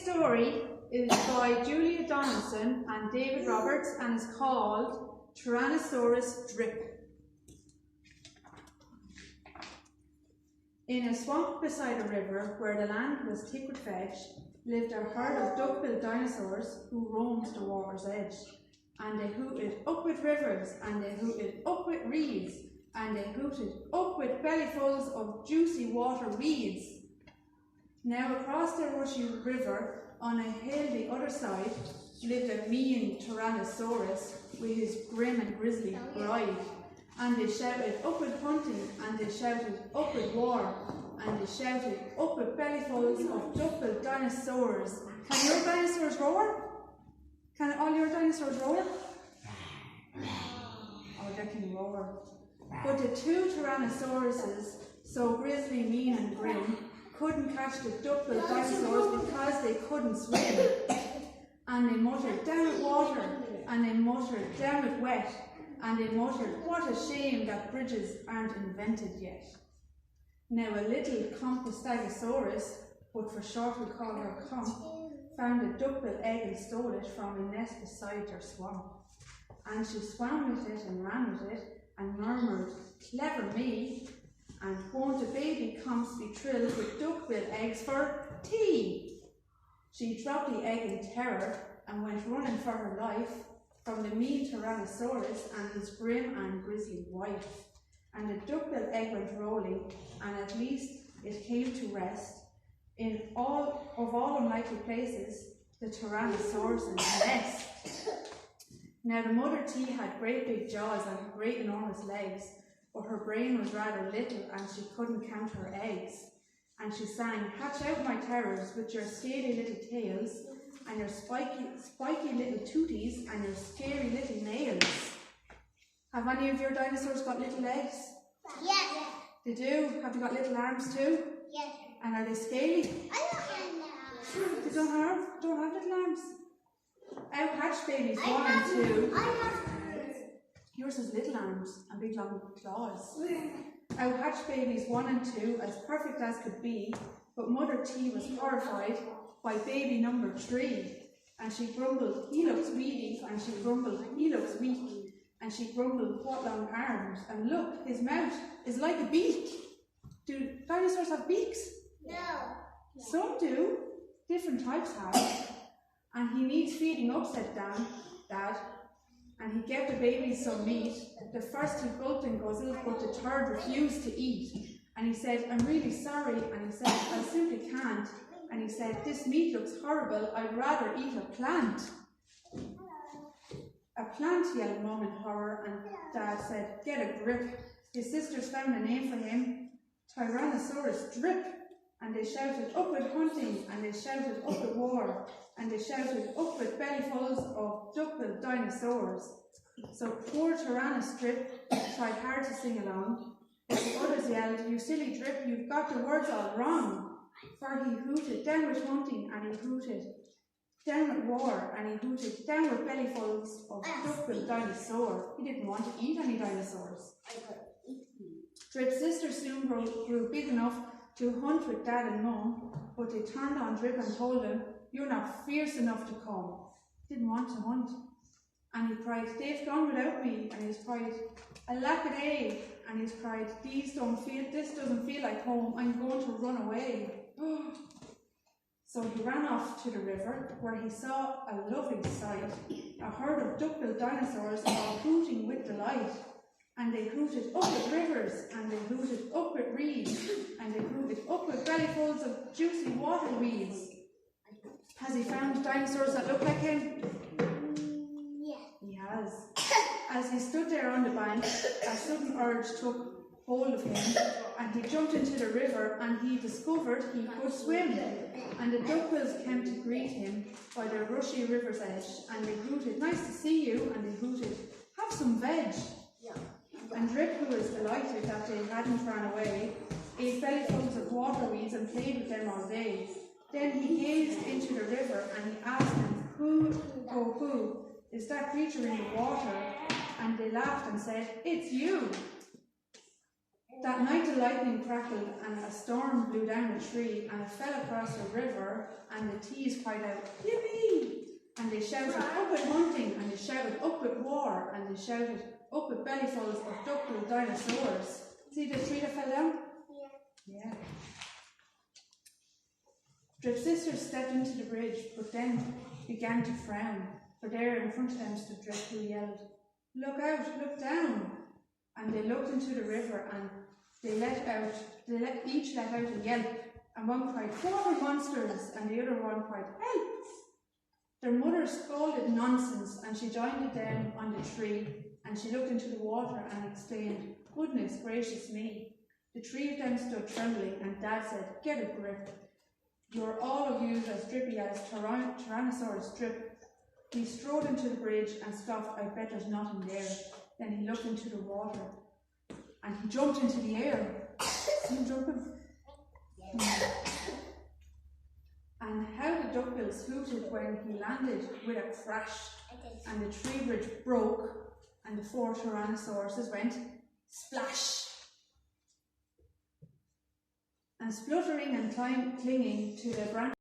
story is by Julia Donaldson and David Roberts and is called Tyrannosaurus Drip. In a swamp beside a river where the land was thick with veg, lived a herd of duck-billed dinosaurs who roamed the water's edge. And they hooted up with rivers, and they hooted up with reeds, and they hooted up with bellyfuls of juicy water weeds. Now across the rushy river, on a hill the other side, lived a mean Tyrannosaurus with his grim and grisly bride. And they shouted up with hunting, and they shouted up with war, and they shouted up with bellyfuls of duck-billed dinosaurs. Can your dinosaurs roar? Can all your dinosaurs roar? Oh, they can roar. But the two Tyrannosauruses, so grisly, mean and grim, couldn't catch the duck-billed dinosaurs because they couldn't swim. And they muttered, down with water, and they muttered, down with wet, and they muttered, what a shame that bridges aren't invented yet. Now a little Compostagosaurus, but for short we call her Comp, found a duck-billed egg and stole it from a nest beside her swamp. And she swam with it and ran with it and murmured, clever me, and won't a baby Comps be trilled with duck-billed eggs for tea? She dropped the egg in terror and went running for her life from the mean Tyrannosaurus and his grim and grisly wife. And the duck-billed egg went rolling, and at least it came to rest in all unlikely places, the Tyrannosaurus' nest. Now the mother T had great big jaws and great enormous legs, but her brain was rather little and she couldn't count her eggs. And she sang, hatch out my terrors with your scaly little tails and your spiky little tooties and your scary little nails. Have any of your dinosaurs got little legs? Yes. They do? Have they got little arms too? Yes. And are they scaly? I don't have They don't have little arms. Out hatch babies 1 and 2. I have Yours has little arms and big long claws. Out hatch babies 1 and 2 as perfect as could be, but Mother T was horrified by baby number 3. And she grumbled, he looks weedy, and she grumbled, he looks weak, and she grumbled, what long arms, and look, his mouth is like a beak. Do dinosaurs have beaks? no. Some do, different types have. And he needs feeding up, said Dad. And he gave the babies some meat. The first two gulped and guzzled, but the third refused to eat. And he said, I'm really sorry. And he said, I simply can't. And he said, this meat looks horrible. I'd rather eat a plant. A plant, yelled Mum in horror, and Dad said, get a grip. His sisters found a name for him, Tyrannosaurus Drip. And they shouted up with hunting, and they shouted up with war, and they shouted up with bellyfuls of duck-billed dinosaurs. So poor Tyrannosaurus Drip tried hard to sing along, but the others yelled, you silly Drip, you've got the words all wrong. For he hooted down with hunting, and he hooted down with war, and he hooted down with bellyfuls of duck-billed dinosaur. He didn't want to eat any dinosaurs. Drip's sister soon grew big enough to hunt with Dad and Mum, but they turned on Drip and told him, you're not fierce enough to come. He didn't want to hunt. And he cried, they've gone without me. And he's cried, alack-a-day. And he's cried, this doesn't feel like home. I'm going to run away. So he ran off to the river, where he saw a lovely sight, a herd of duck-billed dinosaurs all hooting with delight. And they hooted up with rivers, and they hooted up with reeds, and they hooted up with bellyfuls of juicy water weeds. Has he found dinosaurs that look like him? Yeah. He has. As he stood there on the bank, a sudden urge took hold of him, and he jumped into the river, and he discovered he could swim. And the duckbills came to greet him by the rushy river's edge, and they hooted, nice to see you, and they hooted, have some veg. And Drip, who was delighted that they hadn't run away, ate bellyfuls of water weeds and played with them all day. Then he gazed into the river and he asked them, who, oh who, is that creature in the water? And they laughed and said, it's you. That night the lightning crackled and a storm blew down a tree and it fell across the river and the tees cried out, "Yippee!" And they shouted, "Up at hunting!" And they shouted, "Up at war!" And they shouted, "Up at bellyfuls of duck-billed dinosaurs." See the tree that fell down? Yeah. Drip sisters stepped into the bridge, but then began to frown, for there in front of them stood Drip, who yelled, "Look out, look down!" And they looked into the river and each let out a yelp, and one cried, "Water monsters!" and the other one cried, "Help!" Their mother scolded nonsense, and she joined them on the tree, and she looked into the water and exclaimed, "Goodness gracious me!" The three of them stood trembling, and Dad said, "Get a grip. You're all of you as drippy as Tyrannosaurus Drip." He strode into the bridge and scoffed, "I bet there's nothing there." Then he looked into the water, and he jumped into the air. See him jumping? And how the duckbills hooted when he landed with a crash, and the tree bridge broke, and the 4 Tyrannosauruses went splash. And spluttering and clinging to the branch